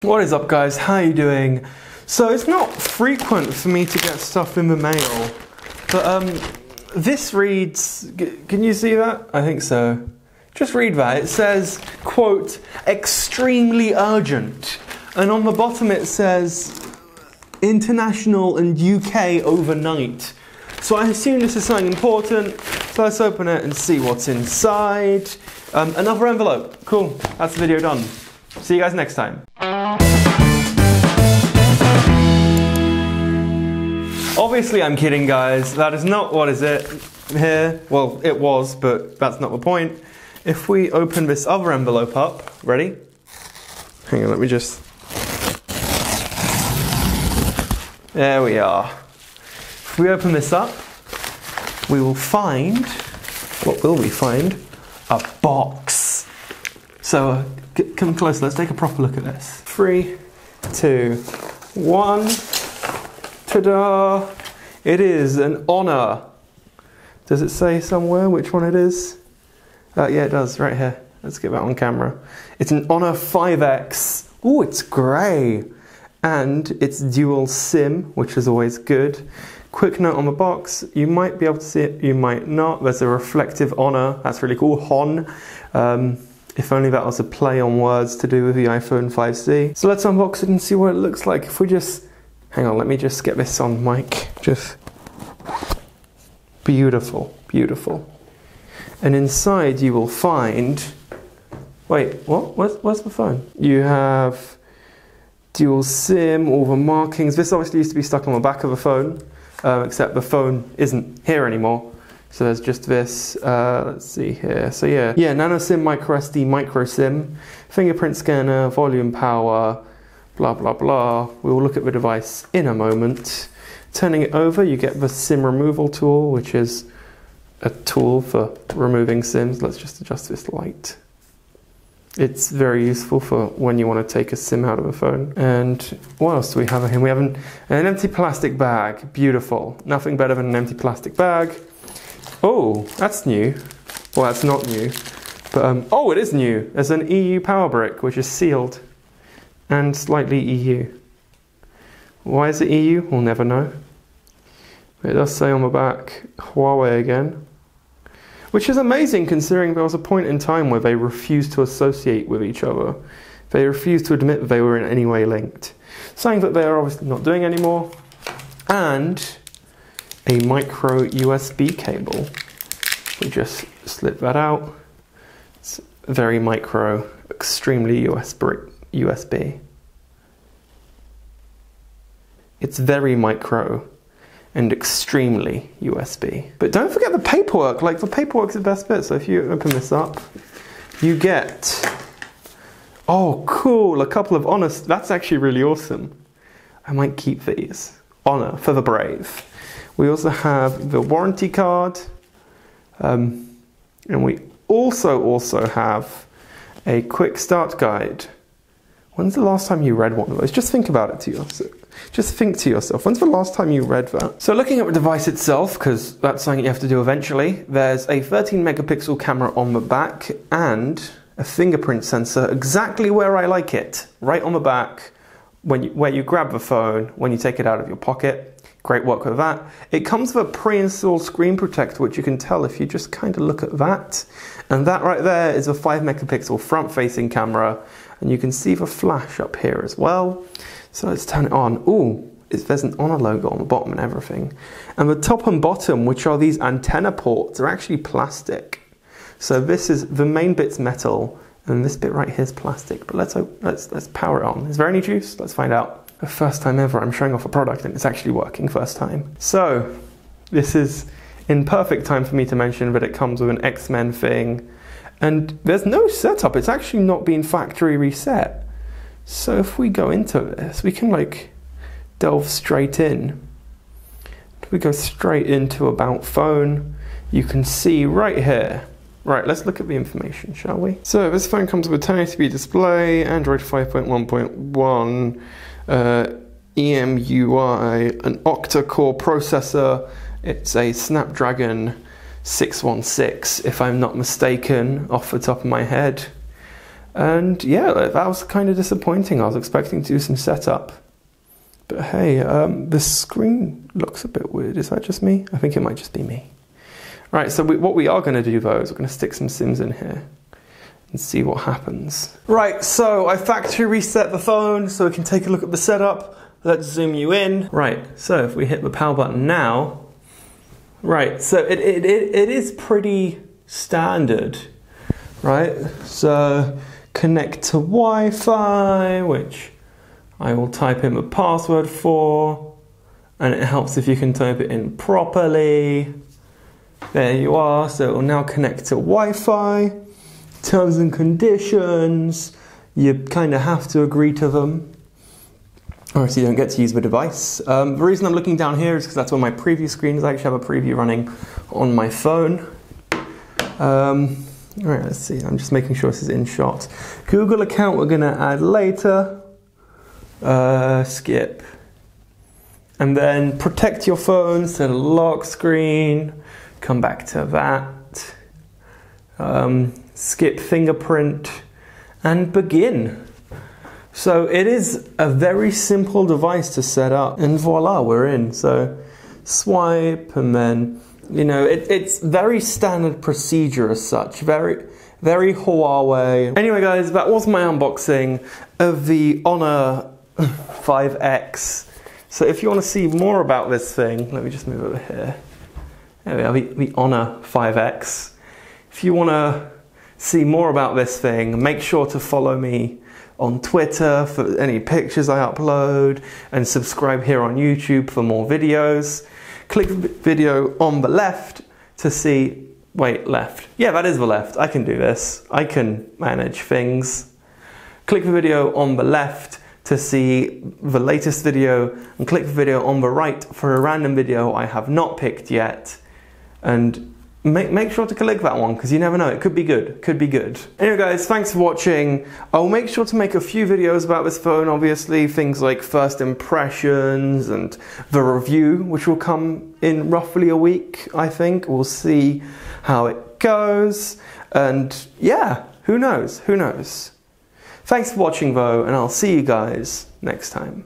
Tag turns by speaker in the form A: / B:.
A: What is up, guys? How you doing? So it's not frequent for me to get stuff in the mail, but this reads, can you see that? I think so. Just read that. It says, quote, extremely urgent. And on the bottom it says, international and UK overnight. So I assume this is something important. So let's open it and see what's inside. Another envelope. Cool. That's the video done. See you guys next time. Obviously I'm kidding, guys. That is not what is it here. Well, it was, but that's not the point. If we open this other envelope up, ready? Hang on, let me just... There we are. If we open this up, we will find... What will we find? A box. So, come closer, let's take a proper look at this. 3, 2, 1. Ta-da! It is an Honor. Does it say somewhere which one it is? Yeah, it does, right here. Let's get that on camera. It's an Honor 5X. Oh, it's grey. And it's dual SIM, which is always good. Quick note on the box, you might be able to see it, you might not. There's a reflective Honor, that's really cool, Hon. If only that was a play on words to do with the iPhone 5C. So let's unbox it and see what it looks like. If we just, hang on, let me just get this on mic. Just, beautiful, beautiful. And inside you will find, wait, what? Where's the phone? You have dual SIM, all the markings. This obviously used to be stuck on the back of the phone, except the phone isn't here anymore. So there's just this, let's see here. So yeah, nano SIM, micro SD, micro SIM, fingerprint scanner, volume power, blah, blah, blah. We will look at the device in a moment. Turning it over, you get the SIM removal tool, which is a tool for removing SIMs. Let's just adjust this light. It's very useful for when you want to take a SIM out of a phone. And what else do we have here? We have an empty plastic bag. Beautiful. Nothing better than an empty plastic bag. Oh, that's new. Well, that's not new. But, oh, it is new. There's an EU power brick, which is sealed. And slightly EU. Why is it EU? We'll never know. It does say on the back, Huawei again. Which is amazing considering there was a point in time where they refused to associate with each other. They refused to admit that they were in any way linked. Something that they are obviously not doing anymore. And a micro USB cable. We just slip that out. It's very micro, extremely USB. It's very micro and extremely USB. But don't forget the paperwork, like the paperwork's the best bit. So if you open this up, you get, oh cool, a couple of Honors. That's actually really awesome. I might keep these. Honor for the brave. We also have the warranty card. And we also have a quick start guide. When's the last time you read one of those? Just think about it to yourself. Just think to yourself, when's the last time you read that? So looking at the device itself, because that's something you have to do eventually, there's a 13 megapixel camera on the back and a fingerprint sensor exactly where I like it, right on the back, where you grab the phone, when you take it out of your pocket. Great work with that. It comes with a pre-installed screen protector, which you can tell if you just kind of look at that. And that right there is a 5 megapixel front-facing camera. And you can see the flash up here as well. So let's turn it on. Ooh, there's an Honor logo on the bottom and everything. And the top and bottom, which are these antenna ports, are actually plastic. So this is, the main bit's metal, and this bit right here is plastic. But let's power it on. Is there any juice? Let's find out. The first time ever I'm showing off a product and it's actually working first time. So this is in perfect time for me to mention that it comes with an X-Men thing. And there's no setup, it's actually not been factory reset. So if we go into this, we can like delve straight in. If we go straight into About Phone, you can see right here. Right, let's look at the information, shall we? So this phone comes with a 1080p display, Android 5.1.1, EMUI, an octa-core processor. It's a Snapdragon 616, if I'm not mistaken, off the top of my head. And yeah, that was kind of disappointing. I was expecting to do some setup. But hey, the screen looks a bit weird. Is that just me? I think it might just be me. Right, so what we are going to do though is we're going to stick some Sims in here and see what happens. Right, so I factory reset the phone so we can take a look at the setup. Let's zoom you in. Right, so if we hit the power button now, right, so it is pretty standard, right? So connect to Wi-Fi, which I will type in the password for, and it helps if you can type it in properly. There you are, so it will now connect to Wi-Fi. Terms and conditions, you kind of have to agree to them, or else you don't get to use the device. The reason I'm looking down here is because that's where my preview screen is. I actually have a preview running on my phone. Alright, let's see, I'm just making sure this is in shot. Google account we're going to add later. Skip. And then protect your phone, set a lock screen, come back to that. Skip fingerprint, and begin. So it is a very simple device to set up, and voila, we're in. So swipe, and then, you know, it's very standard procedure as such, very Huawei. Anyway guys, that was my unboxing of the Honor 5X. So if you want to see more about this thing, let me just move over here. There we are, the Honor 5X. If you want to see more about this thing, make sure to follow me on Twitter for any pictures I upload, and subscribe here on YouTube for more videos. Click the video on the left to see, wait, left. Yeah, that is the left. I can do this. I can manage things. Click the video on the left to see the latest video, and click the video on the right for a random video I have not picked yet. And make sure to click that one, because you never know, it could be good, could be good. Anyway guys, thanks for watching. I'll make sure to make a few videos about this phone, obviously, things like first impressions and the review, which will come in roughly a week, I think. We'll see how it goes, and yeah, who knows, who knows. Thanks for watching though, and I'll see you guys next time.